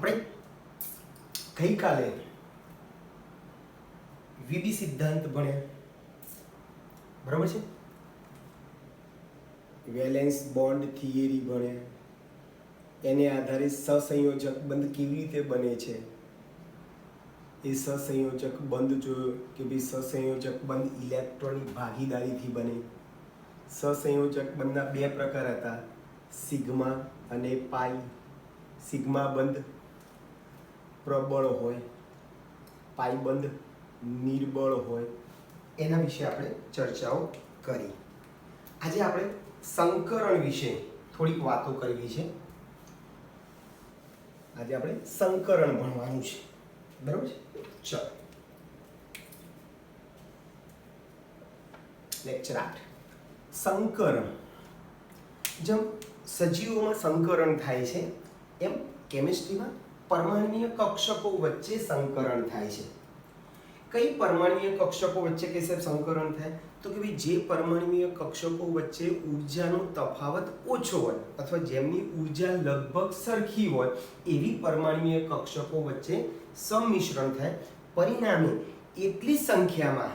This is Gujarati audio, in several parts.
આપણે ગઈકાલે વીબી સિદ્ધાંત ભણ્યા, બરાબર છે? વેલેન્સ બોન્ડ થિયરી ભણ્યા, એને આધારે સહસંયોજક બંધ કેવી રીતે બને છે એ સહસંયોજક બંધ જોયો કે ભાઈ સહસંયોજક બંધ ઇલેક્ટ્રોનની ભાગીદારીથી બને. સહસંયોજક બંધના બે પ્રકાર હતા, સિગ્મા અને પાઈ. સિગ્મા બંધ પ્રબળ હોય, પાઈ બંધ નિર્બળ હોય. એના વિશે આપણે ચર્ચાઓ કરી. આજે આપણે સંકરણ વિશે થોડીક વાતો કરવી છે. આજે આપણે સંકરણ ભણવાનું છે, બરાબર છે? ચલો, લેક્ચર 8 સંકરણ. જેમ સજીવોમાં સંકરણ થાય છે એમ કેમિસ્ટ્રીમાં પરમાણ્વીય કક્ષકો વચ્ચે સંકરણ થાય છે. કઈ પરમાણ્વીય કક્ષકો વચ્ચે કે સાહેબ સંકરણ થાય? તો કે ભાઈ જે પરમાણ્વીય કક્ષકો વચ્ચે ઊર્જાનો તફાવત ઓછો હોય અથવા જેમની ઊર્જા લગભગ સરખી હોય એવી પરમાણ્વીય કક્ષકો વચ્ચે સંમિશ્રણ થાય. પરિણામે એટલી સંખ્યામાં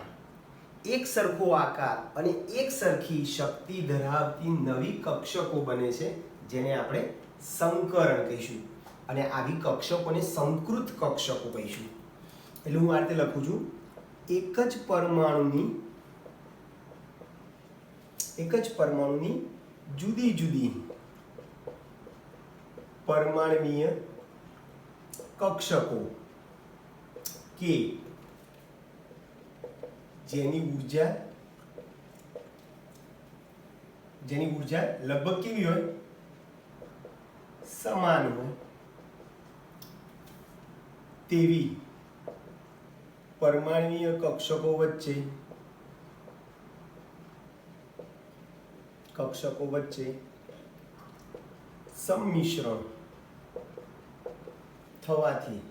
એક સરખો આકાર અને એક સરખી શક્તિ ધરાવતી નવી કક્ષકો બને છે, જેને આપણે સંકરણ કહીશું. અને આવી કક્ષકોને સંકૃત કક્ષકો કહીશું. એટલે હું આ રીતે લખું છું, એક જ પરમાણુની જુદી જુદી પરમાણ્વીય કક્ષકો કે જેની ઊર્જા લગભગ કેવી હોય? સમાન હોય તેવી પરમાણ્વીય કક્ષકો વચ્ચે સંમિશ્રણ થવાથી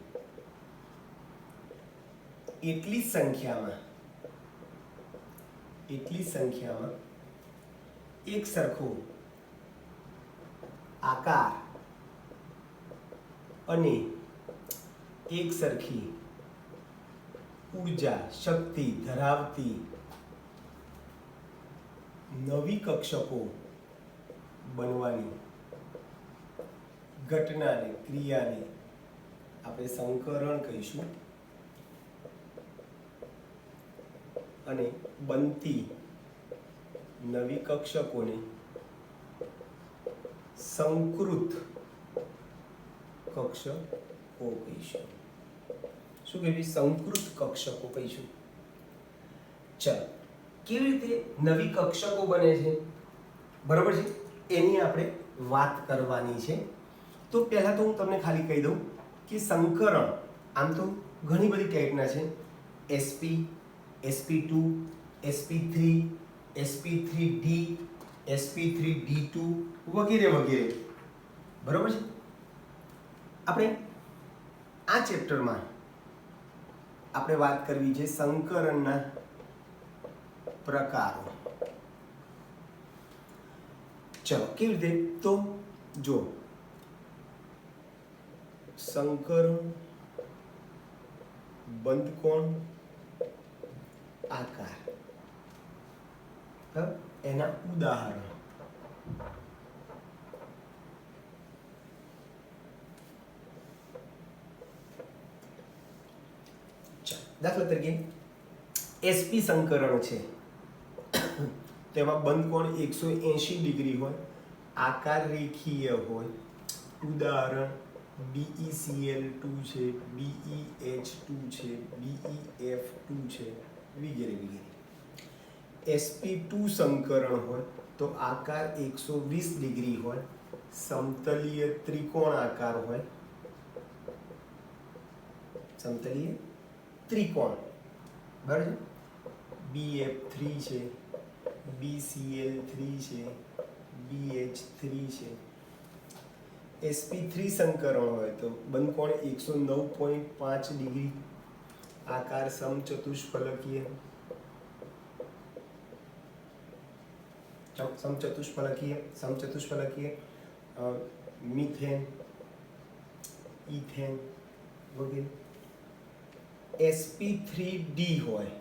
એટલી સંખ્યામાં એક સરખો આકાર અને એક સરખી ઊર્જા શક્તિ ધરાવતી નવી કક્ષકો બનવાની ઘટનાને, ક્રિયાને આપણે સંકરણ કહીશું. અને બનતી નવી કક્ષકોને સંકૃત કક્ષકો કહીશું. શું કહેવાય? સંકૃત કક્ષકો કહીશું. ચાલો, કેવી રીતે નવી કક્ષકો બને છે, બરાબર છે, એની આપણે વાત કરવાની છે. તો પહેલા તો હું તમને ખાલી કહી દઉં કે સંકરણ આમ તો ઘણી બધી ટાઈપના છે. sp, sp2, sp3, sp3d, sp3d2 વગેરે વગેરે, બરાબર છે. આપણે આ ચેપ્ટરમાં આપણે વાત કરવી છે સંકરણના પ્રકારો. ચલો, કેવી રીતે? તો જો સંકરણ, બંધકોણ, આકાર, એના ઉદાહરણ. દાખલા તરીકે sp સંકરણ છે, તેમાં બંધકોણ 180 ડિગ્રી હોય, આકાર રેખીય હોય. ઉદાહરણ BeCl2 છે, BeH2 છે, BeF2 છે, વગેરે વગેરે. sp2 સંકરણ હોય તો આકાર 120 ડિગ્રી હોય, સમતલીય ત્રિકોણ આકાર હોય. સમતલીય ત્રિકોણ, બરાબર છે. BF3 છે, BCl3 છે, BH3 છે. sp3 સંકરણ હોય તો બંધકોણ 109.5 ડિગ્રી, આકાર સમચતુષ્ફલકીય. સમચતુષ્ફલકીય મિથેન, ઇથેન વગેરે. sp3d હોય,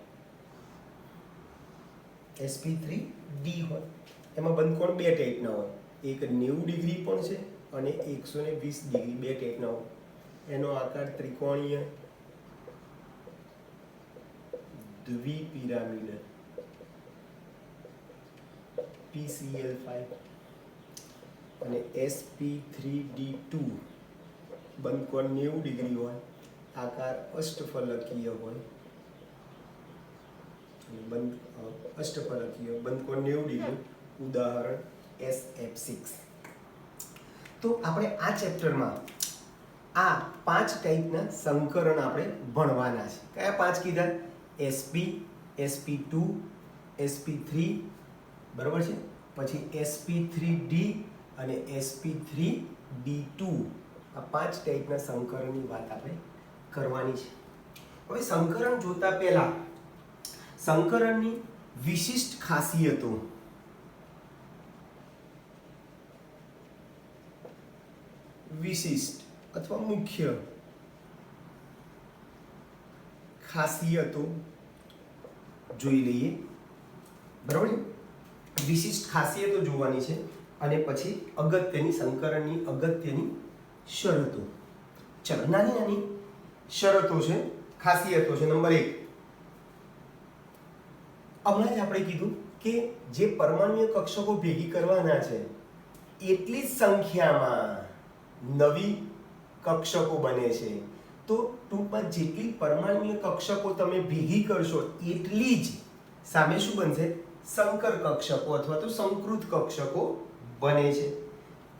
sp3d હોય એમાં બંધકોણ બે ટાઈપના હોય, એક 90 ડિગ્રી પણ છે અને 120 ડિગ્રી, બે ટાઈપના હોય. એનો આકાર ત્રિકોણીય દ્વિપિરામિડ PCl5 અને sp3d2 બંધકોણ 90 ડિગ્રી હોય, આકાર અષ્ટફલકીય હોય, અષ્ટફલકીય બંધકોણ 90 ડિગ્રી, ઉદાહરણ SF6. તો આપણે આ ચેપ્ટરમાં આ 5 ટાઈપના સંકરણ આપણે ભણવાના છે. કયા 5 કીધા? sp, sp2, sp3, બરાબર છે, પછી sp3d અને sp3d2. આ 5 ટાઈપના સંકરણની વાત આપણે કરવાની છે. હવે સંકરણ જોતા પહેલા સંકરણની વિશિષ્ટ ખાસિયતો, વિશિષ્ટ અથવા મુખ્ય ખાસિયતો જોઈ લઈએ. બરાબર છે, વિશિષ્ટ ખાસિયતો જોવાની છે અને પછી અગત્યની સંકરણની અગત્યની શરતો. ચલો, નાની નાની શરતો છે, ખાસિયતો છે. નંબર 1, હમણાં જ આપણે કીધું કે જે પરમાણુય કક્ષકો ભેગી કરવાના છે એટલી જ સંખ્યામાં નવી કક્ષકો બને છે. તો ટૂંકમાં જેટલી પરમાણુય કક્ષકો તમે ભેગી કરશો એટલી જ સામે શું બનશે? સંકર કક્ષકો અથવા તો સંકૃત કક્ષકો બને છે.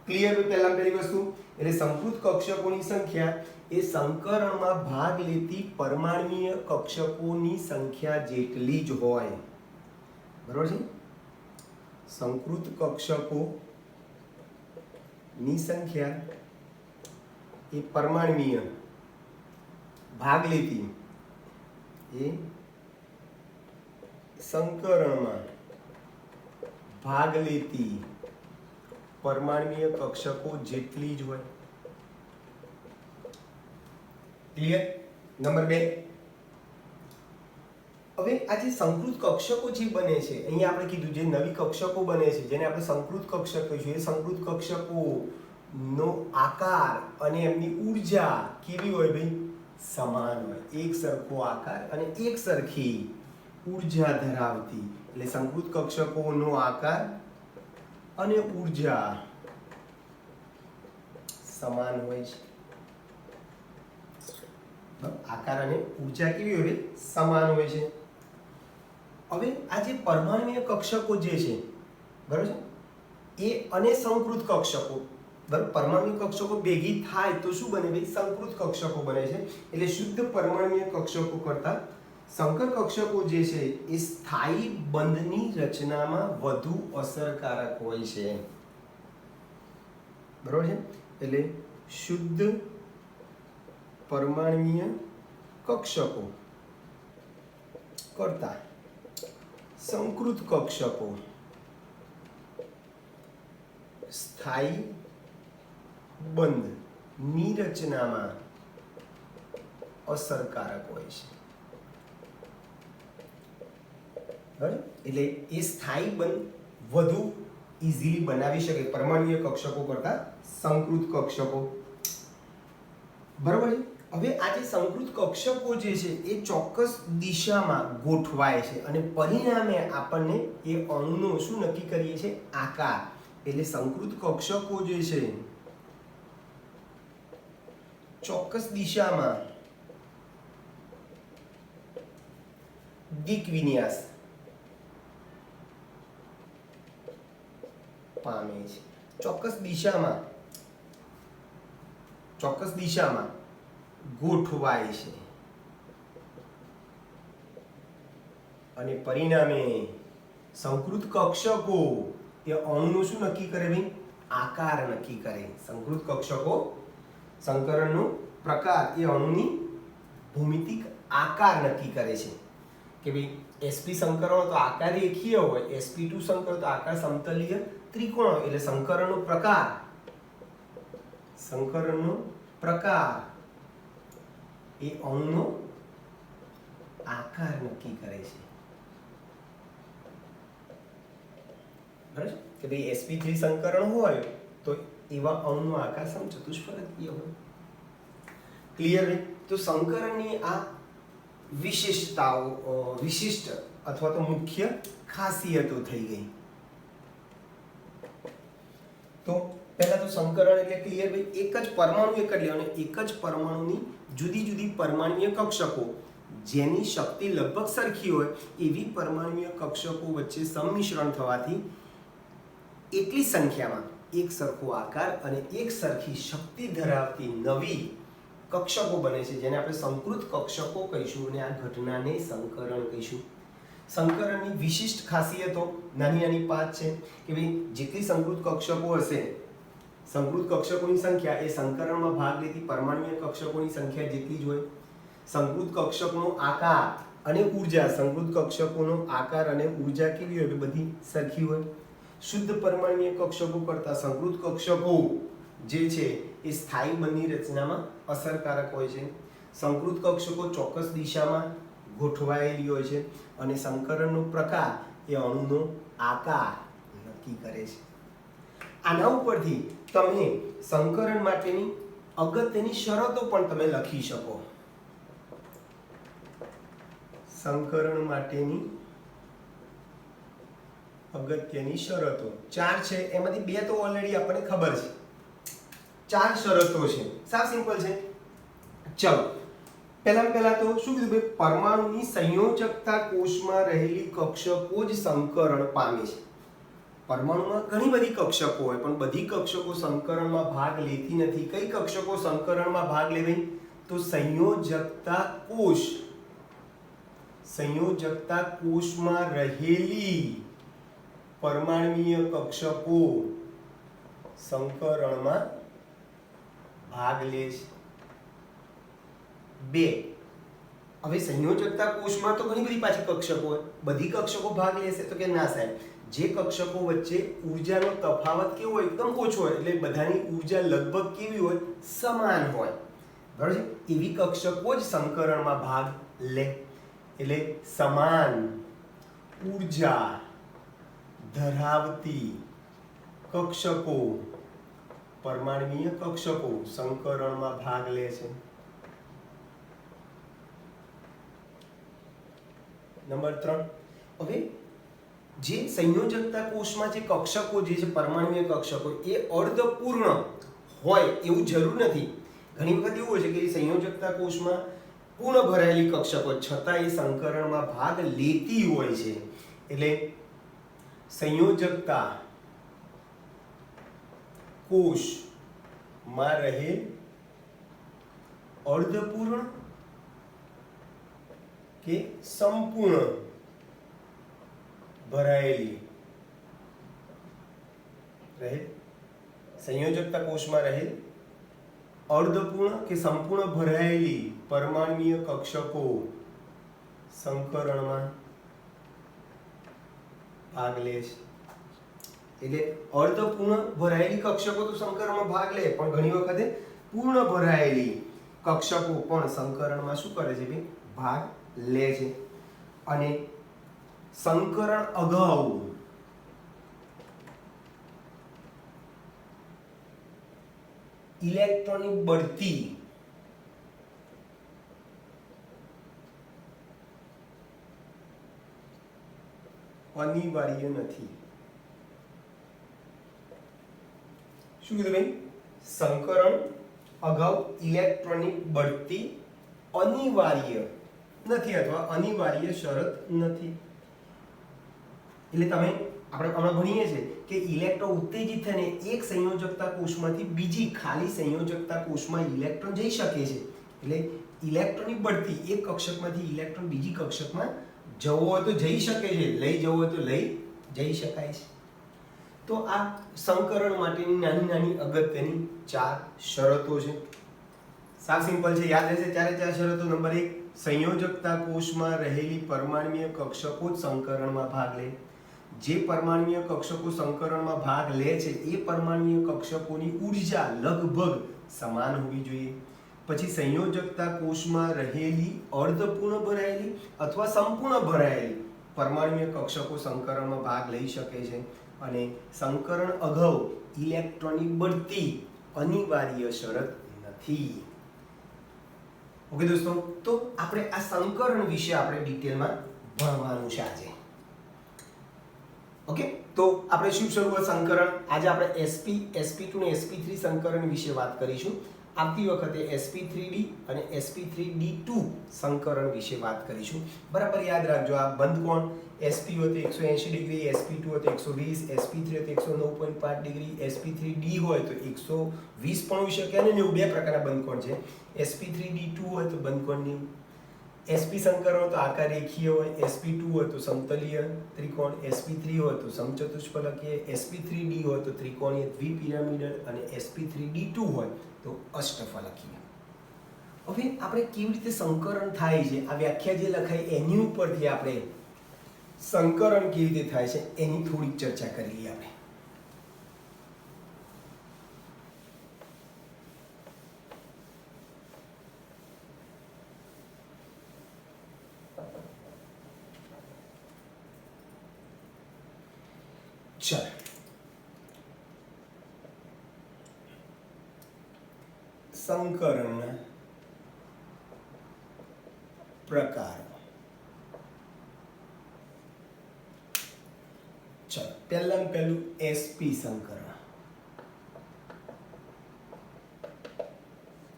ક્લિયર? પહેલી વસ્તુ એટલે સંકૃત કક્ષકોની સંખ્યા એ સંકરણમાં ભાગ લેતી પરમાણુય કક્ષકોની સંખ્યા જેટલી જ હોય. બરોબર છે? સંકૃત કક્ષકોની સંખ્યા એ પરમાણુય ભાગ લેતી એ સંકરણમાં ભાગ લેતી પરમાણુય કક્ષકો જેટલી જ હોય. ક્લિયર? નંબર 2, હવે આ જે સંકૃત કક્ષકો જે બને છે, અહીંયા આપણે કીધું જે નવી કક્ષકો બને છે જેને આપણે સંકૃત કક્ષક કહીશું, એ સંકૃત કક્ષકો નો આકાર અને એમની ઊર્જા કેવી હોય ભાઈ? સમાન હોય, એક સરખો આકાર અને એક સરખી ઊર્જા ધરાવતી. એટલે સંકૃત કક્ષકોનો આકાર અને ઊર્જા સમાન હોય છે. આકાર અને ઊર્જા કેવી હોય? સમાન હોય છે. હવે આ જે પરમાણુય કક્ષકો જે છે, બરાબર છે, એ અને સંકૃત કક્ષકો, બરાબર, પરમાણુય કક્ષકો ભેગી થાય તો શું બને ભાઈ? સંકૃત કક્ષકો બને છે. એટલે શુદ્ધ પરમાણુય કક્ષકો કરતા સંકર કક્ષકો જે છે એ સ્થાયી બંધની રચનામાં વધુ અસરકારક હોય છે. બરાબર છે? એટલે શુદ્ધ પરમાણુય કક્ષકો કરતા સંકૃત કક્ષકો સ્થાયી બંધની રચનામાં અસરકારક હોય છે. બરાબર? એટલે એ સ્થાયી બંધ વધુ ઇઝીલી બનાવી શકે પરમાણુય કક્ષકો કરતા સંકૃત કક્ષકો. બરાબર છે? હવે આ જે સંકૃત કક્ષકો જે છે એ ચોક્કસ દિશામાં ગોઠવાય છે અને પરિણામે આપણને એ અણુનો શું નક્કી કરીએ છીએ? આકાર. એટલે સંકૃત કક્ષકો જે છે ચોક્કસ દિશામાં દિક વિન્યાસ પામે છે. ચોક્કસ દિશામાં ગોઠવાય છે અને પરિણામે સંકૃત કક્ષકો એ અણુનું શું નક્કી કરે ભાઈ? આકાર નક્કી કરે. સંકૃત કક્ષકો સંકરણનો પ્રકાર એ અણુની ભૌમિતિક આકાર નક્કી કરે છે કે ભાઈ sp સંકરણો તો આકાર રેખીય હોય, sp2 સંકરણો તો આકાર સમતલીય ત્રિકોણ હોય. એટલે સંકરણનો પ્રકાર એ અણુનો આકાર નક્કી કરે છે. બરાબર કે ભાઈ sp3 સંકરણ હોય તો એવા અણુનો આકાર સમચતુષ્ફલકીય હોય. ક્લિયર? તો સંકરણની આ વિશિષ્ટતાઓ વિશિષ્ટ અથવા તો મુખ્ય ખાસિયતો થઈ ગઈ. તો પહેલા તો સંકરણ એટલે ક્લિયર ભાઈ એક જ પરમાણુ એક જ લેવાનો, એક જ પરમાણુની જુદી જુદી પરમાણ્વીય કક્ષકો જેની શક્તિ લગભગ સરખી હોય એવી પરમાણ્વીય કક્ષકો વચ્ચે સંમિશ્રણ થવાથી એટલી સંખ્યામાં એક સરખો આકાર અને એક સરખી શક્તિ ધરાવતી નવી કક્ષકો બને છે જેને આપણે સંકૃત કક્ષકો કહીશું અને આ ઘટનાને સંકરણ કહીશું. સંકરણની વિશિષ્ટ ખાસિયતો નાની નાની 5 છે કે ભાઈ જેટલી સંકૃત કક્ષકો હશે સંકૃત કક્ષકોની સંખ્યા એ સંકરણમાં ભાગ લેતી પરમાણ્વીય કક્ષકોની સંખ્યા જેટલી જ હોય. સંકૃત કક્ષકનો આકાર અને ઊર્જા સંકૃત કક્ષકોનો આકાર અને ઊર્જા કેવી હોય બધી સરખી હોય. શુદ્ધ પરમાણ્વીય કક્ષકો કરતા સંકૃત કક્ષકો જે છે એ સ્થાયી બંધની રચનામાં અસરકારક હોય છે. સંકૃત કક્ષકો ચોક્કસ દિશામાં ગોઠવાયેલી હોય છે અને સંકરણનો પ્રકાર એ અણુનો આકાર નક્કી કરે છે. આના ઉપરથી તમે સંકરણ માટેની અગત્યની શરતો પણ તમે લખી શકો. સંકરણ માટેની અગત્યની શરતો 4 છે, એમાંથી 2 તો ઓલરેડી આપણને ખબર છે. 4 શરતો છે, સાવ સિમ્પલ છે. ચલો પહેલા તો શું કીધું ભાઈ પરમાણુની સંયોજકતા કોષમાં રહેલી કક્ષકો જ સંકરણ પામે છે. પરમાણુમાં ઘણી બધી કક્ષકો હોય પણ બધી કક્ષકો સંકરણમાં ભાગ લેતી નથી. કઈ કક્ષકો સંકરણમાં ભાગ લે ભાઈ? તો સંયોજકતા કોષમાં રહેલી પરમાણ્વીય કક્ષકો સંકરણમાં ભાગ લે છે. 2 હવે સંયોજકતા કોષમાં તો ઘણી બધી પાછી કક્ષકો હોય, બધી કક્ષકો ભાગ લેશે તો કે ના સાહેબ, જે કક્ષકો વચ્ચે ઊર્જાનો તફાવત કેવો હોય એકદમ ઓછો હોય એટલે બધાની ઊર્જા લગભગ કેવી હોય સમાન હોય. બરાબર છે? એવી કક્ષકો જ સંકરણમાં ભાગ લે. એટલે સમાન ઊર્જા ધરાવતી કક્ષકો પરમાણ્વીય કક્ષકો સંકરણમાં ભાગ લે છે. નંબર 3 હવે જે સંયોજકતા કોષમાં જે કક્ષકો જે છે પરમાણ્વીય કક્ષકો એ અર્ધપૂર્ણ હોય એવું જરૂર નથી. ઘણી વખત એવું હોય છે કે સંયોજકતા કોષમાં પૂર્ણ ભરાયેલી કક્ષકો છતાં એ સંકરણમાં ભાગ લેતી હોય છે. એટલે સંયોજકતા કોષમાં રહેલ અર્ધપૂર્ણ કે સંપૂર્ણ ભરાયેલી સંયોજકતા કોષમાં રહેલ અર્ધપૂર્ણ કે સંપૂર્ણ ભરાયેલી પરમાણ્વીય કક્ષકો સંકરણમાં ભાગ લે છે. એટલે અર્ધપૂર્ણ ભરાયેલી કક્ષકો તો સંકરણમાં ભાગ લે પણ ઘણી વખતે પૂર્ણ ભરાયેલી કક્ષકો પણ સંકરણમાં શું કરે છે ભાઈ ભાગ લે છે. અને સંકરણ અગાઉ ઇલેક્ટ્રોનની બઢતી અનિવાર્ય નથી. શું કીધું ભાઈ? સંકરણ અગાઉ ઇલેક્ટ્રોનની બઢતી અનિવાર્ય નથી અથવા અનિવાર્ય શરત નથી. એટલે તમે આપણે હમણાં ભણીએ છીએ કે ઇલેક્ટ્રોન ઉત્તેજિત થઈને એક સંયોજકતા કોષમાંથી બીજી ખાલી સંયોજકતા કોષમાં ઇલેક્ટ્રોન જઈ શકે છે. એટલે ઇલેક્ટ્રોનની બઢતી એક કક્ષકમાંથી ઇલેક્ટ્રોન બીજી કક્ષકમાં જવો હોય તો જઈ શકે છે, લઈ જવો હોય તો લઈ જઈ શકાય છે. તો આ સંકરણ માટેની નાની નાની અગત્યની 4 શરતો છે. સાવ સિમ્પલ છે, યાદ રહેશે 4 શરતો. નંબર 1 સંયોજકતા કોષમાં રહેલી પરમાણ્વીય કક્ષકો જ સંકરણમાં ભાગ લે. જે પરમાણ્વીય કક્ષકો સંકરણમાં ભાગ લે છે એ પરમાણ્વીય કક્ષકોની ઊર્જા લગભગ સમાન હોવી જોઈએ. પછી સંયોજકતા કોષમાં રહેલી અર્ધપૂર્ણ ભરાયેલી અથવા સંપૂર્ણ ભરાયેલી પરમાણુય કક્ષકો સંકરણમાં ભાગ લઈ શકે છે. અને સંકરણ અગાઉ ઇલેક્ટ્રોનની બઢતી અનિવાર્ય શરત નથી. ઓકે દોસ્તો, તો આપણે આ સંકરણ વિશે આપણે ડિટેલમાં ભણવાનું છે આજે. ઓકે, તો આપણે શું શરૂઆત સંકરણ, આજે આપણે sp sp2 ને sp3 સંકરણ વિશે વાત કરીશું. આવતી વખતે sp3d અને sp3d2 સંકરણ વિશે વાત કરીશું. બરાબર યાદ રાખજો, આ બંધ કોણ sp હોય તો 180 ડિગ્રી, sp2 હોય તો 120, sp3 હોય તો 109.5 ડિગ્રી, sp3d હોય તો 120 પણ હોઈ શકે અને 90 બે પ્રકારના બંધકોણ છે. sp3d2 હોય તો બંધકોણની sp સંકરણ તો આકાર રેખીય હોય, sp2 હોય તો સમતલીય ત્રિકોણ, sp3 હોય તો સમચતુષ્ફલકીય, sp3d હોય તો ત્રિકોણીય દ્વિપિરામિડલ અને sp3d2 હોય તો અષ્ટફલકીય. હવે આપણે કેવી રીતે સંકરણ થાય છે, આ વ્યાખ્યા જે લખાઈ એની ઉપરથી આપણે સંકરણ કેવી રીતે થાય છે એની થોડીક ચર્ચા કરી લઈએ આપણે. ચાલો, સંકરણના પ્રકારો. ચાલો, પહેલામાં પહેલું sp સંકરણ.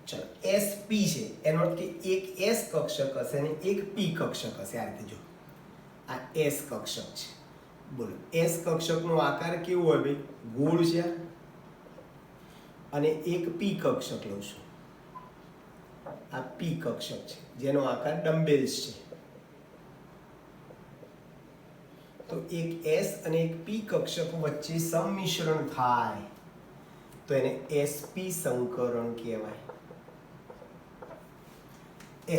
ચાલો, sp છે એનો અર્થ કે એક s કક્ષક હશે અને એક p કક્ષક હશે. આ રીતે જો, આ s કક્ષક છે. બોલો, s કક્ષકનો આકાર કેવો હોય ભાઈ? ગોળ છે. અને એક p કક્ષક લઉં છું, આ p કક્ષક છે જેનો આકાર ડમ્બેલ્સ છે. તો એક s અને એક p કક્ષક વચ્ચે સંમિશ્રણ થાય તો એને sp સંકરણ કહેવાય.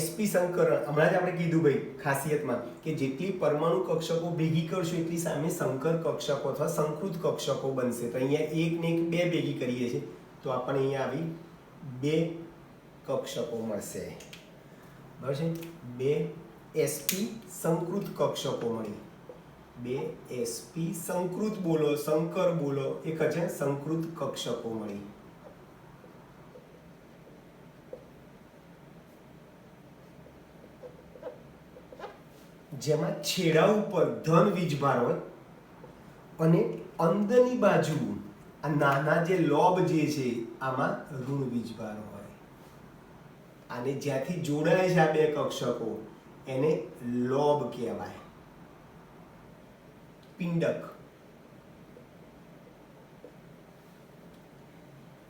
sp સંકરણ હમણાં જ આપણે કીધું ભાઈ ખાસિયતમાં કે જેટલી પરમાણુ કક્ષકો ભેગી કરશો એટલી સામે સંકર કક્ષકો અથવા સંકૃત કક્ષકો બનશે. તો અહીંયા એક ને એક બે ભેગી કરીએ છીએ તો આપણને અહીંયા આવી બે કક્ષકો મળશે. બરાબર છે, બે sp સંકૃત કક્ષકો મળી. બે sp સંકૃત બોલો, સંકર બોલો, એક છે સંકૃત કક્ષકો મળી. જેમાં છેડા ઉપર ધન વીજભાર હોય અને અંદરની બાજુ આ નાના જે લોબ જે છે આમાં ઋણ વીજભાર હોય. આને જ્યાંથી જોડાય છે આ બે કક્ષકો એને લોબ કહેવાય. પિંડક.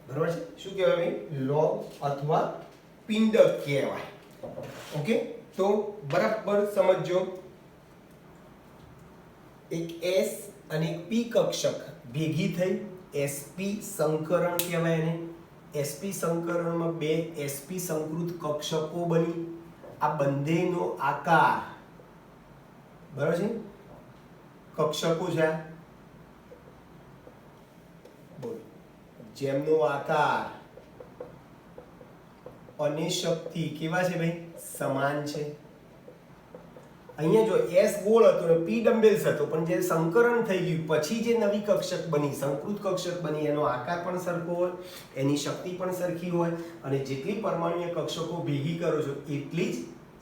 બરાબર છે, શું કહેવાય ભાઈ? લોબ અથવા પિંડક કહેવાય. ઓકે, તો બરાબર સમજો, એક s અને એક p કક્ષક ભેગી થઈ sp સંકરણ કહેવાય એને. sp સંકરણમાં બે sp સંકૃત કક્ષકો બની. આ બંનેનો આકાર, બરાબર છે, કક્ષકો છે બોલ, જેમનો આકાર અને શક્તિ કેવા છે ભાઈ? સમાન છે. અહીંયા જો s ગોળ હતો ને p ડમ્બેલ્સ હતો, પણ જે સંકરણ થઈ ગયું પછી જે નવી કક્ષક બની, સંકૃત કક્ષક બની, એનો આકાર પણ સરખો હોય, એની શક્તિ પણ સરખી હોય અને જેટલી પરમાણુય કક્ષકો ભેગી કરો છો એટલી જ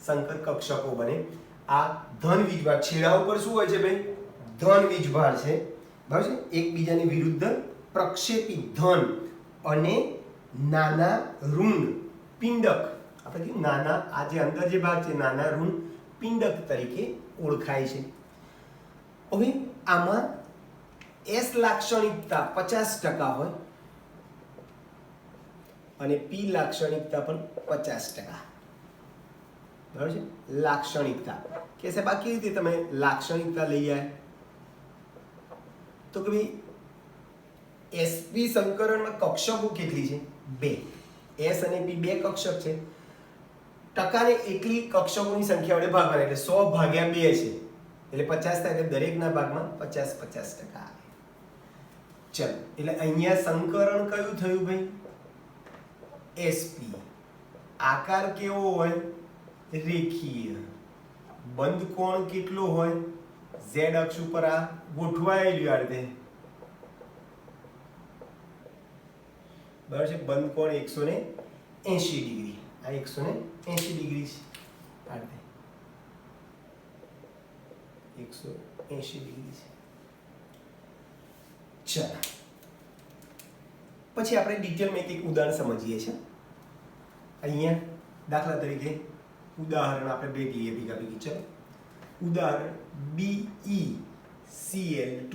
સંકર કક્ષકો બને. આ ધન વીજભાર છેડા ઉપર શું હોય છે ભાઈ? ધન વીજભાર છે. બરાબર છે, એકબીજાની વિરુદ્ધ પ્રક્ષેપિત ધન અને નાના ઋણ પિંડક. આપણે કીધું નાના, આ જે અંદર જે ભાગ છે નાના ઋણ પિંડક તરીકે ઓળખાય છે. હવે આમાં s લાક્ષણિકતા 50% હોય અને p લાક્ષણિકતા પણ 50%. બરાબર છે, લાક્ષણિકતા કે સાહેબ આ કેવી રીતે તમે લાક્ષણિકતા લઈ આવ્યા? તો કે ભાઈ sp સંકરણમાં કક્ષકો કેટલી છે? બે. s અને p બે કક્ષક છે. ટકાને એટલી કક્ષકોની સંખ્યા વડે ભાગવાના, એટલે 100 ભાગ્યા 2 છે એટલે 50 થાય, એટલે દરેકના ભાગમાં 50% આવે. ચલો, એટલે અહીંયા સંકરણ કયું થયું ભાઈ? એસપી આકાર કેવો હોય રેખીય બંધ કોણ કેટલો હોય ઝેડ અક્ષ ઉપર આ ગોઠવાયેલું આ રીતે બરાબર છે બંધ કોણ 180 ડિગ્રી આ 180 ડિગ્રી છે આ રીતે 180 ડિગ્રી છે ચાલો પછી આપણે ડિટેલમાં એક ઉદાહરણ સમજીએ છીએ અહીંયા દાખલા તરીકે ઉદાહરણ આપણે બે લઈએ ભેગા ભેગી ચલો ઉદાહરણ BeCl2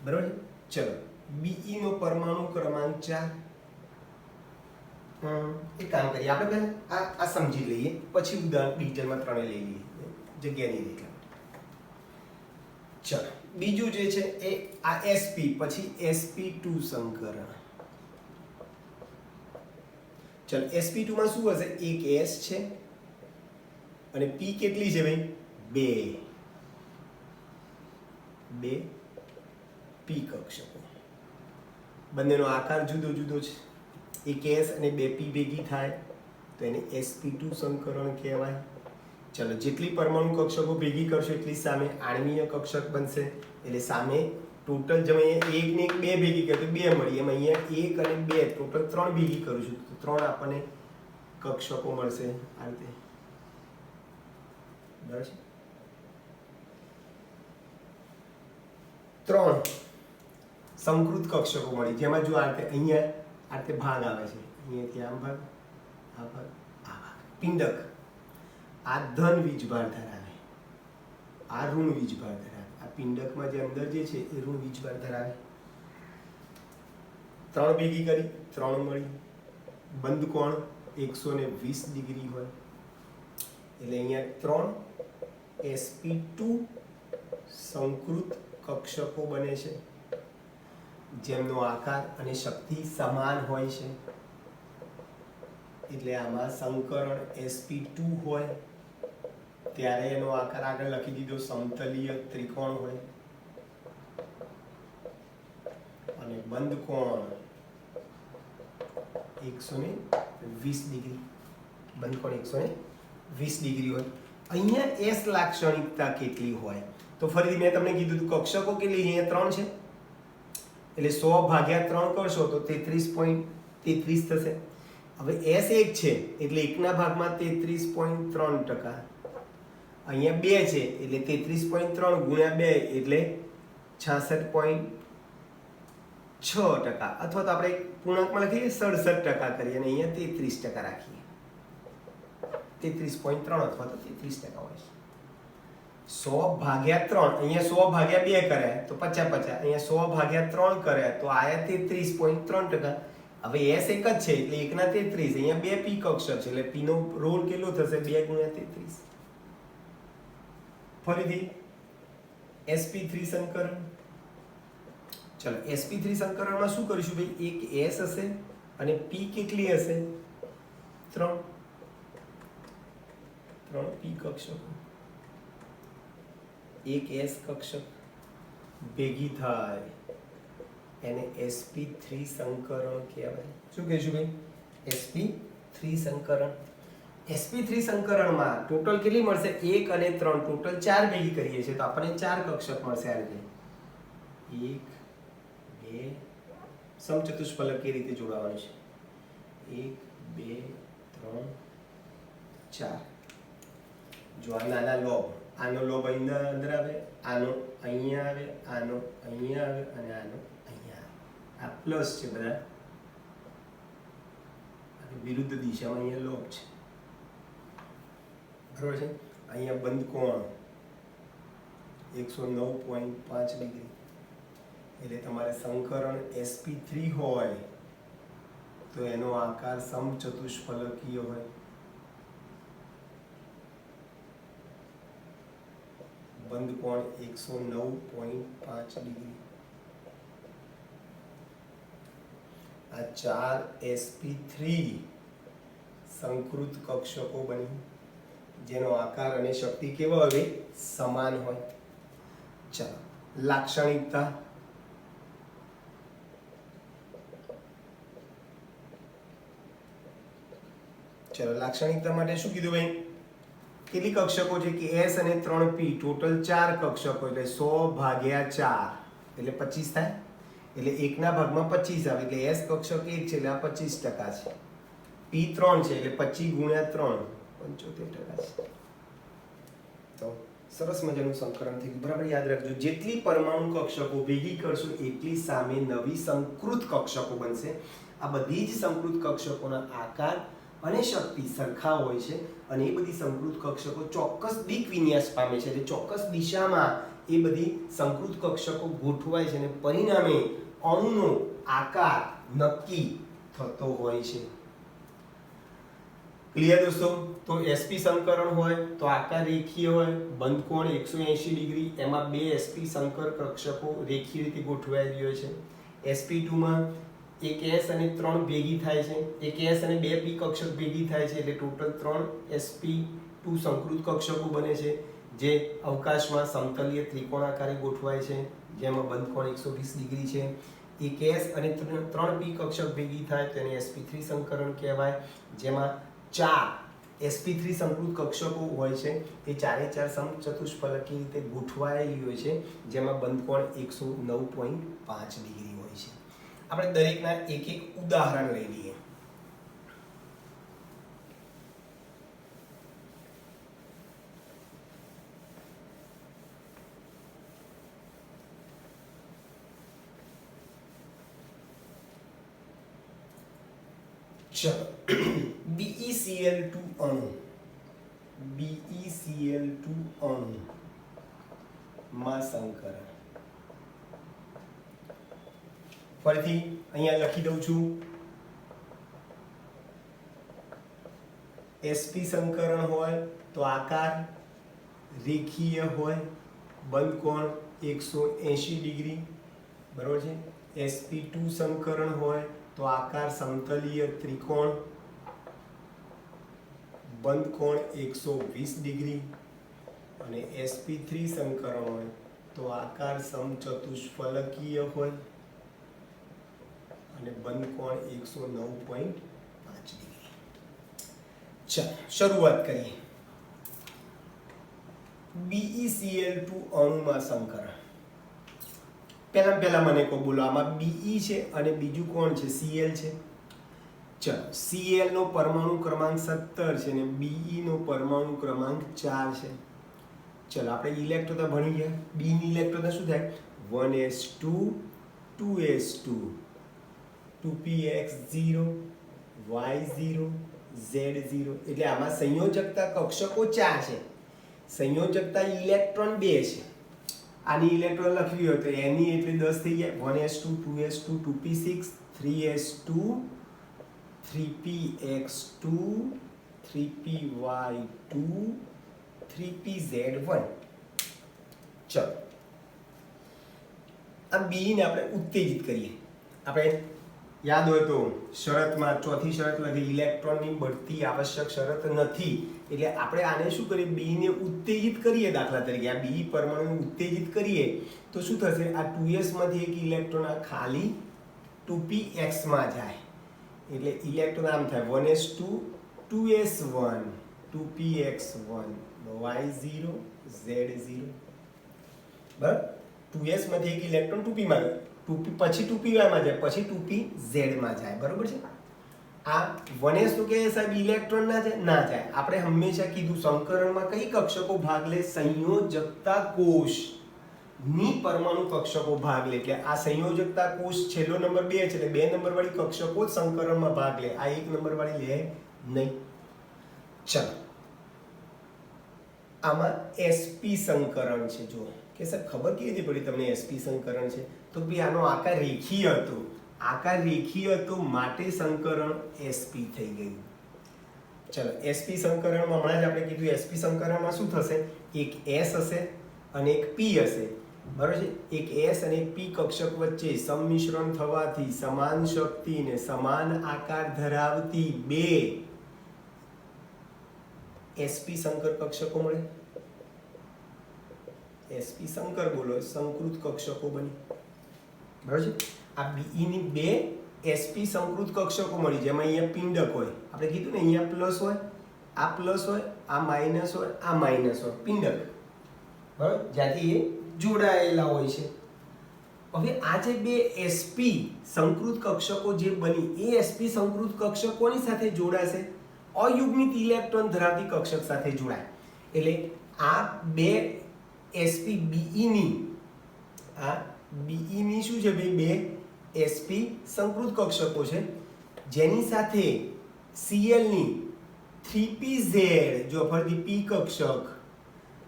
બરાબર ચલો Be નો પરમાણુ ક્રમાંક 4 એક કામ કરીએ આપણે આ સમજી લઈએ પછી ઉદાહરણ ડિટેલમાં ત્રણે લઈ લઈએ જગ્યા નહીં રહે ચલો બીજું જે છે એ આ sp પછી sp2 સંકરણ ચલ sp2 માં શું હશે એક s છે અને p કેટલી છે ભાઈ 2 p કક્ષકો બંનેનો આકાર જુદો જુદો છે એક s અને 2 p ભેગી થાય તો એને sp2 સંકરણ કહેવાય ચલો જેટલી પરમાણુ કક્ષકો ભેગી કરશો એટલી સામે આણ્વીય કક્ષક બનશે એટલે સામે ટોટલ જો અહીંયા 1 ને 1 2 ભેગી કરે તો 2 મળી એમ અહીંયા 1 અને 2 ટોટલ 3 ભેગી કરું છું તો 3 આપણને કક્ષકો મળશે આ રીતે બરાબર છે 3 સંકૃત કક્ષકો મળી જેમાં જો આ રીતે અહીંયા આ રીતે ભાગ આવે છે અહીંયાથી આમ ભાગ આ ભાગ પિંડક આ ધન વીજભાર ધરાવે આ ઋણ વીજભાર ધરાવે આ પિંડકમાં જે અંદર જે છે એ ઋણ વીજભાર ધરાવે 3 ભેગી કરી 3 મળી બંધ કોણ 120 ડિગ્રી હોય એટલે અહીંયા 3 sp2 સંકૃત કક્ષકો બને છે જેમનો આકાર અને શક્તિ સમાન હોય છે એટલે આમાં સંકરણ sp2 હોય ત્યારે એનો આકાર આગળ લખી દીધો સમતલીય ત્રિકોણ હોય અને બંધ કોણ 120 ડિગ્રી બંધ કોણ 120 ડિગ્રી હોય અહીંયા s લાક્ષણિકતા કેટલી હોય તો ફરીથી મેં તમને કીધું કક્ષકો કેટલી અહીંયા 3 છે એટલે 100 ભાગ્યા 3 કરશો તો 33.33 થશે હવે s 1 છે એટલે 1 ના ભાગમાં 33.3% અહીંયા 2 છે એટલે 33.3 ગુણ્યા 2 એટલે 66.6% અથવા તો આપણે પૂર્ણાંકમાં લખીએ 67% કરીએ અને અહીંયા 33% રાખીએ 33.3 અથવા તો 33% હોય 100 ભાગ્યા 3 અહીંયા 100 ભાગ્યા 2 કરે તો 50 અહીંયા 100 ભાગ્યા 3 કરે તો આયા 33.3% હવે s એક જ છે એટલે 1 ના 33 અહીંયા 2 p કક્ષક છે એટલે p નો રોલ કેટલો થશે 2 ગુણ્યા 33 ફરીથી sp3 સંકરણ ચલો sp3 સંકરણમાં શું કરીશું ભાઈ એક s હશે અને p કેટલી હશે 3 p કક્ષકો એક s કક્ષક ભેગી થાય એને sp3 સંકરણ કહેવાય શું કહીશું ભાઈ sp3 સંકરણ sp3 સંકરણમાં ટોટલ કેટલી મળશે 1 અને 3 ટોટલ 4 ભેગી કરીએ છીએ તો આપણને 4 કક્ષક મળશે આ રીતે 1 2 સમચતુષ્ફલક એ રીતે જોડાવાનું છે 1 2 3 4 જો આ નાના લોબ આનો લોબ અહીંયા અંદર આવે આનો અહીંયા આવે આનો અહીંયા આવે અને આનો અહીંયા આવે આ પ્લસ છે બધા અને વિરુદ્ધ દિશામાં અહીંયા લોબ છે બરોબર છે અહીંયા બંધ કોણ 109.5 ડિગ્રી એટલે તમારે સંકરણ sp3 હોય તો એનો આકાર સમચતુષ્ફલકીય હોય બંધ કોણ 109.5 ડિગ્રી આ 4 sp3 સંકૃત કક્ષકો બની જેનો આકાર અને શક્તિ કેવો હવે સમાન હોય ચાલો લાક્ષણિકતા ચલો લાક્ષણિકતા માટે શું કીધું ભાઈ? કેટલી કક્ષકો છે કે S અને 3P ટોટલ 4 કક્ષકો એટલે 100 ભાગ્યા 4 એટલે 25 થાય. એટલે 1 ના ભાગમાં 25 આવે એટલે S કક્ષક 1 છે એટલે આ 25% છે. P 3 છે એટલે 25 ગુણ્યા 3 75% છે. તો સરસ મજાનું સંકલન થઈ ગયું. બરાબર યાદ રાખજો, જેટલી પરમાણુ કક્ષકો ભેગી કરશો એટલી સામે નવી સંકૃત કક્ષકો બનશે. આ બધી જ સંકૃત કક્ષકોના આકાર અને શક્તિ સરખા હોય છે અને એ બધી સંકૃત કક્ષકો ચોક્કસ દિક વિન્યાસ પામે છે એટલે ચોક્કસ દિશામાં એ બધી સંકૃત કક્ષકો ગોઠવાય છે અને પરિણામે અણુનો આકાર નક્કી થતો હોય છે. ક્લિયર દોસ્તો? તો sp સંકરણ હોય તો આકાર રેખીય હોય, બંધકોણ 180 ડિગ્રી, એમાં બે sp સંકર કક્ષકો રેખીય રીતે ગોઠવાયેલી હોય છે. sp2 માં એક s અને 3 ભેગી થાય છે, એક s અને 2 p કક્ષક ભેગી થાય છે એટલે ટોટલ 3 sp2 સંકૃત કક્ષકો બને છે જે અવકાશમાં સમતલીય ત્રિકોણાકારે ગોઠવાય છે જેમાં બંધકોણ 120 ડિગ્રી છે. એક s અને 3 p કક્ષક ભેગી થાય તો એને sp3 સંકરણ કહેવાય જેમાં 4 sp3 સંકૃત કક્ષકો હોય છે. એ ચારે ચાર સમચતુષ્ફલકીય રીતે ગોઠવાયેલી હોય છે જેમાં બંધકોણ 109.5 ડિગ્રી હોય છે. આપણે દરેકના એક એક ઉદાહરણ લઈ લઈએ. ચલો BeCl2 અણુ માં સંકરણ. ફરીથી અહીંયા લખી દઉં છું. sp સંકરણ હોય તો આકાર રેખીય હોય, બંધકોણ 180 ડિગ્રી, બરોબર છે. sp2 સંકરણ હોય તો આકાર સમતલીય ત્રિકોણ, બંધકોણ 120 ડિગ્રી, અને sp3 સંકરણ હોય તો આકાર સમચતુષ્ફલકીય હોય અને બંધકોણ 109.5 ડિગ્રી. ચાલો શરૂઆત કરીએ. BeCl2 અણુમાં સંકરણ. પહેલા મને કહો, બોલો આમાં Be છે અને બીજું કોણ છે? Cl છે. ચલો Cl નો પરમાણુ ક્રમાંક 17 છે અને Be નો પરમાણુ ક્રમાંક 4 છે. ચલો આપણે ઇલેક્ટ્રોન ભણી ગયા. B ની ઇલેક્ટ્રોન શું થાય? 1s2 2s2 2px0 y0 z0. એટલે આમાં સંયોજકતા કક્ષકો 4 છે, સંયોજકતા ઇલેક્ટ્રોન 2 છે. આની ઇલેક્ટ્રોન લખવી હોય તો એની એટલે 10 થઈ જાય. 1s2 2s2 2p6 3s2 3px2 3py2 3pz1. ચલો આ બી ને આપણે ઉત્તેજિત કરીએ. આપણે યાદ હોય તો શરતમાં ચોથી શરત લખી, ઇલેક્ટ્રોનની બઢતી આવશ્યક શરત નથી. એટલે આપણે આને શું કરીએ? બી ને ઉત્તેજિત કરીએ. દાખલા તરીકે આ બી પરમાણુને ઉત્તેજિત કરીએ તો શું થશે? આ 2s માંથી એક ઇલેક્ટ્રોન આ ખાલી 2px માં જાય એટલે ઇલેક્ટ્રોન આમ થાય 1s2 2s1 2px1 y0 z0. બરાબર? 2s માંથી એક ઇલેક્ટ્રોન 2p માં જાય, 2p પછી 2py માં જાય, પછી 2pz માં જાય. બરોબર છે? આ 1s તો કે સાહેબ ઇલેક્ટ્રોન ના જાય. આપણે હંમેશા કીધું સંકરણમાં કઈ કક્ષકો ભાગ લે? સંયોજકતા કોષ ની પરમાણુ કક્ષકો ભાગ લે. એટલે આ સંયોજકતા કોષ છેલ્લો નંબર 2 છે એટલે 2 નંબર વાળી કક્ષકો જ સંકરણમાં ભાગ લે. આ 1 નંબર વાળી લે નહીં. ચલો આમાં sp સંકરણ છે. જો કે સર ખબર કેવી રીતે પડી તમને sp સંકરણ છે? તો ભાઈ આનો આકાર રેખીય હતો. આકાર રેખીય હતો માટે સંકરણ sp થઈ ગયું. ચલો sp સંકરણમાં હમણાં જ આપણે કીધું sp સંકરણમાં શું થશે? એક s હશે અને એક p હશે. બરાબર છે? એક s અને એક p કક્ષક વચ્ચે સંમિશ્રણ થવાથી સમાન શક્તિ ને સમાન આકાર ધરાવતી બે sp સંકર કક્ષકો મળે. sp સંકર બોલો સંકૃત કક્ષકો બની. બરાબર છે? આ Be ની બે sp સંકૃત કક્ષકો મળી જેમાં અહીંયા પિંડક હોય, આપણે કીધું ને અહીંયા પ્લસ હોય, આ પ્લસ હોય, આ માઇનસ હોય, આ માઇનસ હોય, પિંડક, બરાબર, જ્યાંથી એ જોડાયેલા હોય છે. હવે આ જે બે sp સંકૃત કક્ષકો જે બની એ sp સંકૃત કક્ષકોની સાથે જોડાશે, અયુગ્મિત ઇલેક્ટ્રોન ધરાવતી કક્ષક સાથે જોડાય. એટલે આ બે sp be ની આ be ની શું છે ભાઈ, બે sp સંકૃત કક્ષકો છે જેની સાથે Cl ની 3pz, જો ફરીથી p કક્ષક,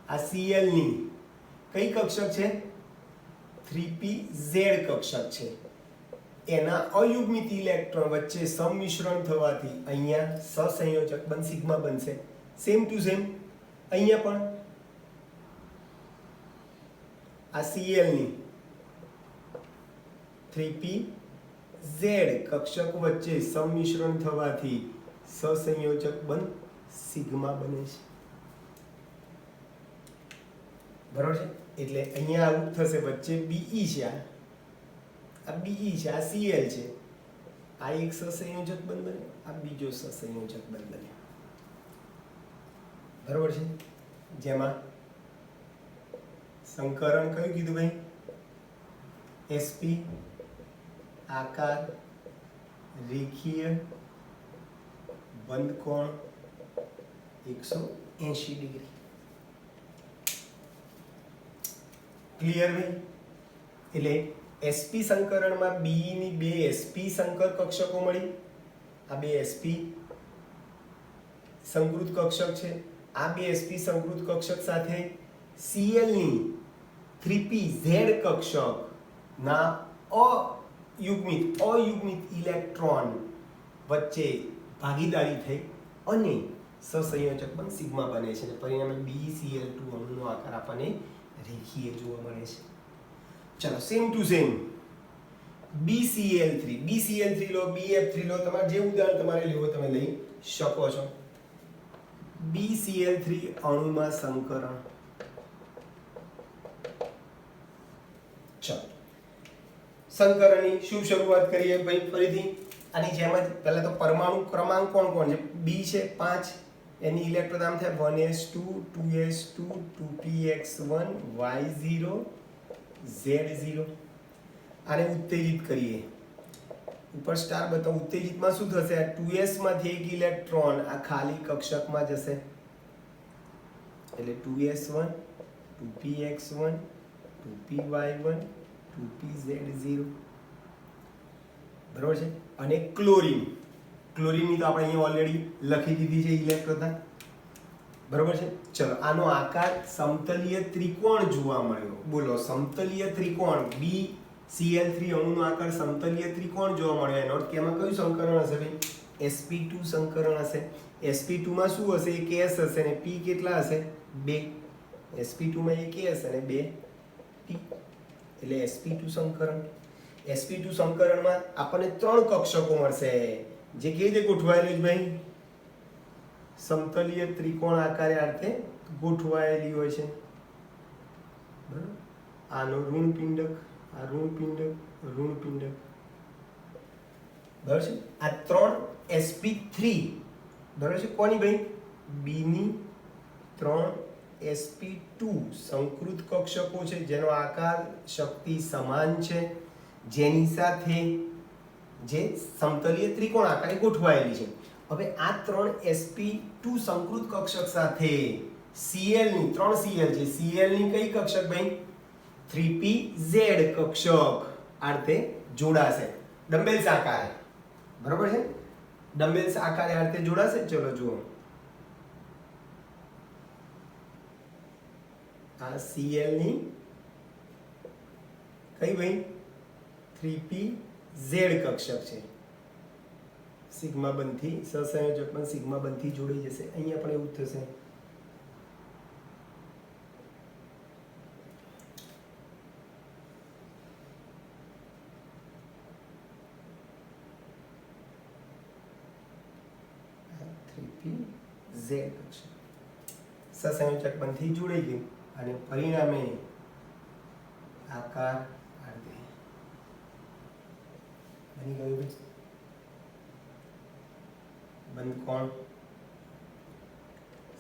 આ Cl ની કઈ કક્ષક છે, 3pz કક્ષક છે, એના અયુગ્મિત ઇલેક્ટ્રોન વચ્ચે સંમિશ્રણ થવાથી અહીંયા સહસંયોજક બન સિગ્મા બનશે. સેમ ટુ સેમ અહીંયા પણ આ Cl ની 3pz કક્ષક વચ્ચે સંમિશ્રણ થવાથી સહસંયોજક બન સિગ્મા બને છે, બરાબર છે. એટલે અહીંયા આવું થશે, વચ્ચે be છે, આ be છે, આ Cl છે, આ એક સહસંયોજક બંધ બને, આ બીજો સહસંયોજક બંધ બને, બરાબર છે. જેમાં સંકરણ કયું કીધું ભાઈ, sp આકાર રેખીય બંધ કોણ 180 ડિગ્રી. ક્લિયર ભાઈ? એટલે sp સંકરણમાં b ની બે sp સંકર કક્ષકો મળી, આ બે sp સંકૃત કક્ષક છે, આ બે sp સંકૃત કક્ષક સાથે Cl ની 3pz કક્ષક ના અયુગ્મિત ઇલેક્ટ્રોન વચ્ચે ભાગીદારી થઈ અને સહસંયોજક બન સિગ્મા બને છે, પરિણામે BeCl2 અણુનો આકાર આપણને રેખીય જોવા મળે છે. ચલો સેમ ટુ સેમ BeCl3 લો, BF3 લો, તમારે જે ઉદાહરણ તમારે લેવું તમે લઈ શકો છો. BeCl3 અણુમાં સંકરણ. ચલો સંકરણની શું શરૂઆત કરીએ ભાઈ, ફરીથી આની જેમ જ પહેલા તો પરમાણુ ક્રમાંક કોણ કોણ છે, B છે 5, એની ઇલેક્ટ્રોન નામ થાય 1s2 2s2 2px1 y0 z0. આને ઉત્તેજિત કરીએ, ઉપર સ્ટાર બતાવો. ઉત્તેજિતમાં શું થશે, આ 2s માંથી એક ઇલેક્ટ્રોન આ ખાલી કક્ષકમાં જશે, એટલે 2s1 2px1 2py1 2pz0, બરાબર છે. અને ક્લોરીનની તો આપણે અહીંયા ઓલરેડી લખી દીધી છે ઇલેક્ટ્રોન, બરાબર છે. ચલો આનો આકાર સમતલીય ત્રિકોણ જોવા મળ્યો. બોલો સમતલીય ત્રિકોણ BeCl3 અણુનો આકાર સમતલીય ત્રિકોણ જોવા મળ્યો. એનો અર્થ કે એમાં કયું સંકરણ હશે ભાઈ, sp2 સંકરણ હશે. sp2 માં શું હશે, એક s હશે અને p કેટલા હશે, 2. sp2 માં એક s અને 2 p, એટલે sp2 સંકરણ. sp2 સંકરણમાં આપણને 3 કક્ષકો મળશે જે કેવી રીતે ગોઠવાયેલી છે ભાઈ, સમતલીય ત્રિકોણ આકારે અર્થે ગોઠવાયેલી હોય છે, બરાબર. આનો ઋણ પિંડક, આ ઋણ પિંડક, ઋણ પિંડક, બરાબર છે. આ 3 sp3 બરાબર છે, કોની ભાઈ, B ની 3 sp2 સંકૃત કક્ષકો છે જેનો આકાર શક્તિ સમાન છે, જેની સાથે જે સમતલીય ત્રિકોણ આકારે ગોઠવાયેલી છે. હવે આ 3 sp2 સંકૃત કક્ષક સાથે Cl ની 3 Cl છે, Cl ની કઈ કક્ષક ભાઈ, 3pz કક્ષક આર્થે જોડાશે ડમ્બેલ્સ આકારે, બરાબર છે. ડમ્બેલ્સ આકારે આર્થે જોડાશે. ચલો જુઓ, આ Cl ની કઈ ભાઈ, 3pz કક્ષક છે, સિગ્મા બંધથી સહસંયોજક પણ સિગ્મા બંધથી જોડાઈ જશે. અહીંયા પણ એવું જ થશે. સહસંયોજક બંધથી જોડાઈ ગયું અને પરિણામે આકાર બની ગયું. બંધ કોણ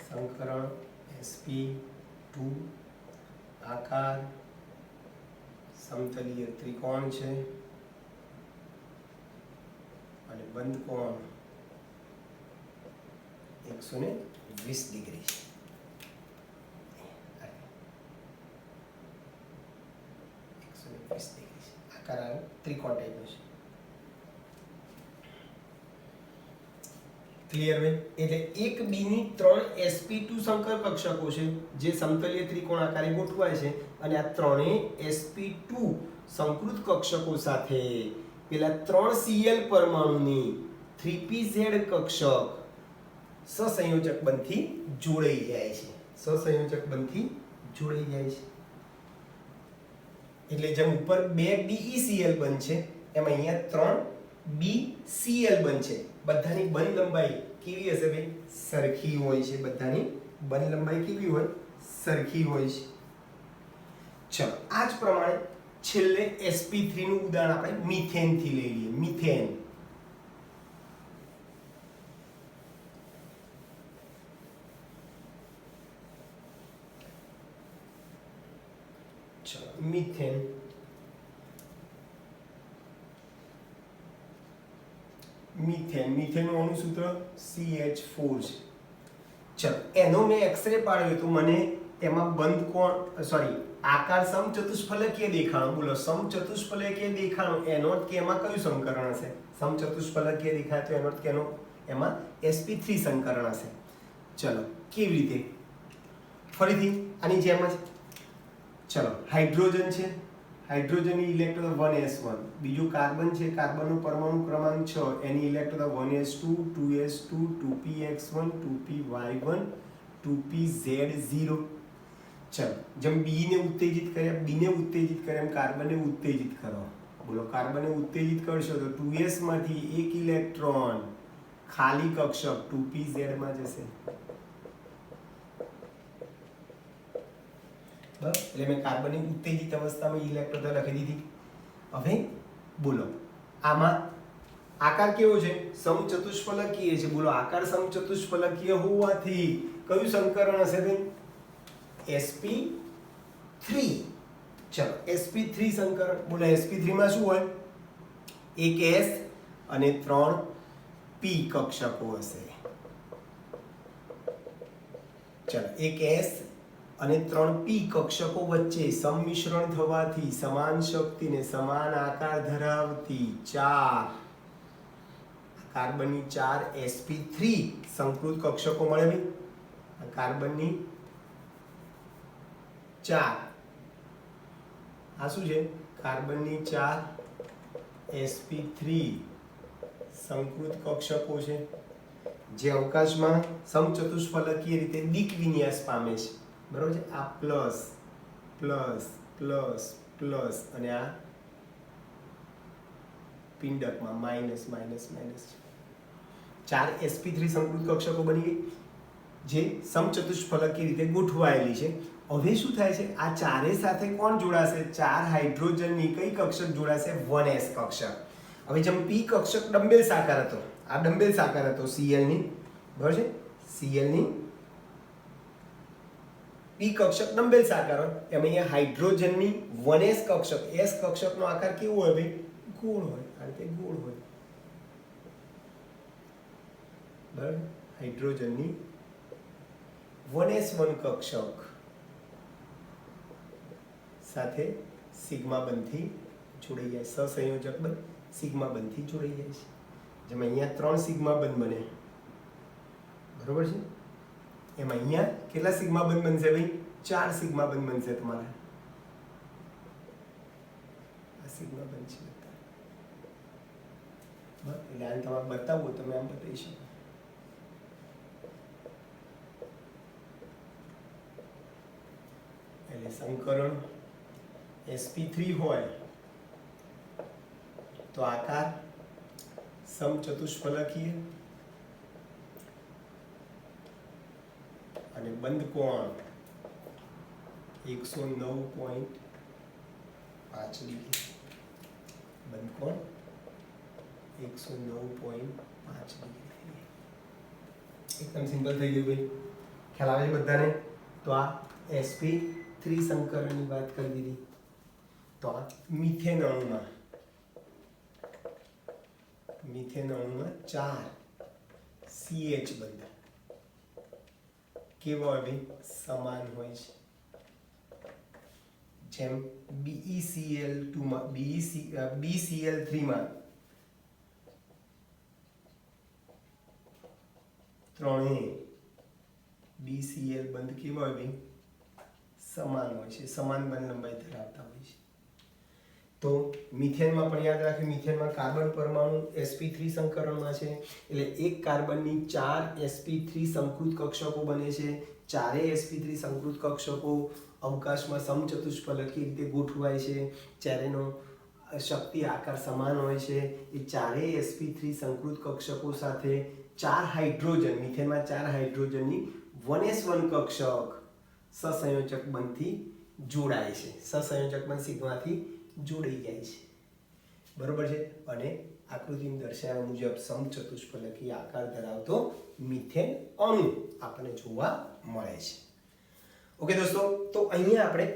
સંકરણ sp2 આકાર સમતલીય ત્રિકોણ છે અને બંધ કોણ 120 ડિગ્રી છે. આકાર ત્રિકોણ ટાઈપનો છે. ક્લિયર ભાઈ? એટલે એક બી ની 3 sp2 સંકર કક્ષકો છે જે સમતલીય ત્રિકોણ આકારે ગોઠવાય છે અને આ ત્રણેય sp2 સંકૃત કક્ષકો સાથે પેલા 3 cl પરમાણુની 3pz કક્ષક સહસંયોજક બંધથી જોડાઈ જાય છે. સહસંયોજક બંધથી જોડાઈ જાય છે. એટલે જેમ ઉપર 2 BeCl બંધ છે એમ અહીંયા 3 BCl બંધ છે. બધાની બંધ લંબાઈ કેવી હશે ભાઈ? સરખી હોય છે. બધાની બંધ લંબાઈ કેવી હોય? સરખી હોય છે. ચલો આ જ પ્રમાણે છેલ્લે sp3 નું ઉદાહરણ આપણે મિથેન થી લઈ લઈએ. મિથેન મિથેન મિથેનનું અણુસૂત્ર CH4 છે. ચલો એનો મેં એક્સરે પાડ્યો તો મને એમાં બંધ કોણ આકાર સમચતુષ્ફલકીય દેખાણો. બોલો સમચતુષ્ફલકીય દેખાણો એનો અર્થ કે એમાં કયું સંકરણ હશે? સમચતુષ્ફલકીય દેખાય તો એનો અર્થ કે એમાં sp3 સંકરણ હશે. ચલો કેવી રીતે? ફરીથી આની જેમ જ ચલો હાઇડ્રોજન છે. હાઇડ્રોજનની ઇલેક્ટ્રોન 1s1. બીજું કાર્બન છે. કાર્બનનો પરમાણુ ક્રમાંક 6. એની electron 1s2 2s2 2px1 2py1 2pz0. ચલો જેમ બી ને ઉત્તેજિત કર્યા એમ કાર્બનને ઉત્તેજિત કરો. બોલો કાર્બનને ઉત્તેજિત કરશો તો 2s માંથી એક ઇલેક્ટ્રોન ખાલી કક્ષક 2pz માં જશે. એટલે મેં કાર્બનની ઉત્તેજિત અવસ્થામાં ઇલેક્ટ્રોન લખી દીધી. હવે બોલો આમાં આકાર કેવો છે? સમચતુષ્ફલકીય છે. બોલો આકાર સમચતુષ્ફલકીય હોવાથી કયું સંકરણ હશે ભાઈ? sp3. ચલો sp3 સંકરણ. બોલો sp3 માં શું હોય? એક s અને 3 p કક્ષકો હશે. ચલો એક s અને 3p કક્ષકો વચ્ચે સંમિશ્રણ થવાથી સમાન શક્તિ ને સમાન આકાર ધરાવતી 4 કાર્બનની 4 sp3 સંકૃત કક્ષકો મળે ભાઈ. કાર્બનની 4 આ શું છે? કાર્બનની 4 sp3 સંકૃત કક્ષકો છે જે અવકાશમાં સમચતુષ્ફલકીય રીતે દિક વિન્યાસ પામે છે. બરોબર છે? આ પ્લસ પ્લસ પ્લસ પ્લસ અને આ પિંડકમાં માઇનસ માઇનસ માઇનસ. 4 sp3 સંકૃત કક્ષકો બની ગઈ જે સમચતુષ્ફલકીય રીતે ગોઠવાયેલી છે. હવે શું થાય છે? આ ચારે સાથે કોણ જોડાશે? 4 હાઇડ્રોજનની કઈ કક્ષક જોડાશે? 1s કક્ષક. હવે જેમ p કક્ષક ડંબેલ સાકાર હતો, આ ડંબેલ સાકાર હતો Cl ની. બરાબર છે? Cl ની p કક્ષક ડંબેલ સાકાર હોય એમ અહીંયા હાઇડ્રોજનની 1s કક્ષક. s કક્ષકનો આકાર કેવો હોય ભાઈ? ગોળ હોય. આ રીતે ગોળ હોય. બરાબર? હાઇડ્રોજનની 1s1 કક્ષક સાથે સિગ્મા બંધથી જોડાઈ જાય. સહસંયોજક બંધ સિગ્મા બંધથી જોડાઈ જાય છે. જેમ અહીંયા 3 સિગ્મા બંધ બને. બરોબર છે? એમાં અહીંયા કેટલા સિગ્મા બંધ બનશે ભાઈ? 4 સિગ્મા બંધ બનશે તમારે. આ સિગ્મા બંધ છે. એટલે આને તમારે બતાવવું તમે આમ બતાવી શકો. એટલે સંકરણ sp3 હોય તો આકાર સમચતુષ્ફલકીય અને બંધ કોણ 109.5 ડિગ્રી. બંધ કોણ 109.5 ડિગ્રી. એકદમ સિમ્પલ થઈ ગયું ભાઈ, ખ્યાલ આવે છે બધાને? તો આ sp3 સંકરણની વાત કરી દીધી. તો આ મિથેન અણુમાં 4 CH બંધ કેવો હોય ભાઈ? સમાન હોય છે. જેમ BeCl2 માં BeCl3 માં ત્રણેય BCl બંધ કેવા હોય ભાઈ? સમાન હોય છે, સમાન બંધ લંબાઈ ધરાવતા હોય છે. તો મિથેનમાં પણ યાદ રાખજો, મિથેનમાં કાર્બન પરમાણુ sp3 સંકરણમાં છે, એટલે એક કાર્બનની 4 sp3 સંકૃત કક્ષકો બને છે. ચારેય sp3 સંકૃત કક્ષકો અવકાશમાં સમચતુષ્ફલકીય રીતે ગોઠવાય છે. ચારેયનો શક્તિ આકાર સમાન હોય છે. એ ચારેય sp3 સંકૃત કક્ષકો સાથે 4 હાઇડ્રોજન, મિથેનમાં 4 હાઇડ્રોજનની 1s1 કક્ષક સહસંયોજક બંધથી જોડાય છે. સહસંયોજક બંધ સિગ્માથી જોડાઈ જાય છે, બરોબર છે. અને આકૃતિમાં દર્શાવ્યા મુજબ સમચતુષ્ફલકીય આકાર ધરાવતો મિથેન અણુ આપણને જોવા મળે છે. ઓકે દોસ્તો, તો અહીંયા આપણે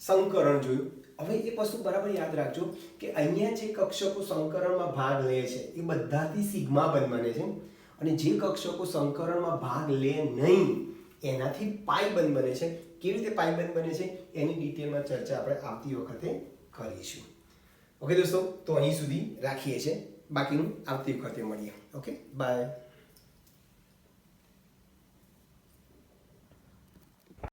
સંકરણ જોયું. હવે એક વસ્તુ બરાબર યાદ રાખજો કે અહીંયા જે કક્ષકો સંકરણમાં ભાગ લે છે એ બધાથી સિગ્મા બંધ બને છે, અને જે કક્ષકો સંકરણમાં ભાગ લે નહીં એનાથી પાઈ બંધ બને છે. કેવી રીતે પાઈ બંધ બને છે એની ડિટેલમાં ચર્ચા આપણે આવતી વખતે કરીશું. ઓકે દોસ્તો, તો અહીં સુધી રાખીએ છીએ, બાકીનું આવતી વખતે મળીએ. Okay, by.